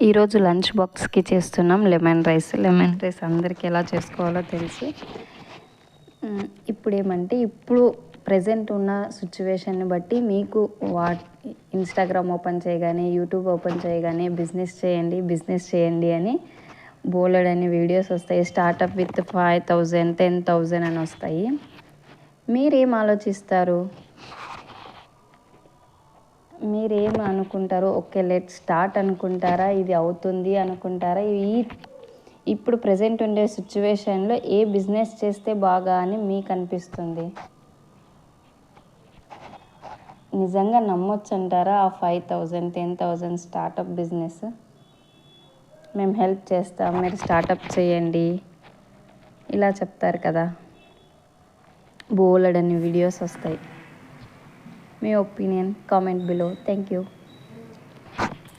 ఈరోజు లంచ్ బాక్స్కి చేస్తున్నాం లెమన్ రైస్. లెమన్ రైస్ అందరికీ ఎలా చేసుకోవాలో తెలుసు. ఇప్పుడు ప్రజెంట్ ఉన్న సిచ్యువేషన్ని బట్టి మీకు ఇన్స్టాగ్రామ్ ఓపెన్ చేయగానే, యూట్యూబ్ ఓపెన్ చేయగానే బిజినెస్ చేయండి అని బోలెడన్ని వీడియోస్ వస్తాయి. స్టార్టప్ విత్ 5,000 10,000 అని వస్తాయి. మీరేం ఆలోచిస్తారు? మీరేం అనుకుంటారు? ఓకే, లెట్ స్టార్ట్ అనుకుంటారా? ఇది అవుతుంది అనుకుంటారా? ఇప్పుడు ప్రజెంట్ ఉండే సిచ్యువేషన్లో ఏ బిజినెస్ చేస్తే బాగా అని మీకు అనిపిస్తుంది? నిజంగా నమ్మొచ్చు అంటారా ఆ 5,000 10,000 స్టార్టప్ బిజినెస్? మేము హెల్ప్ చేస్తాం, మీరు స్టార్టప్ చేయండి ఇలా చెప్తారు కదా. బోలెడన్ని వీడియోస్ వస్తాయి. మీ opinion comment below. Thank you.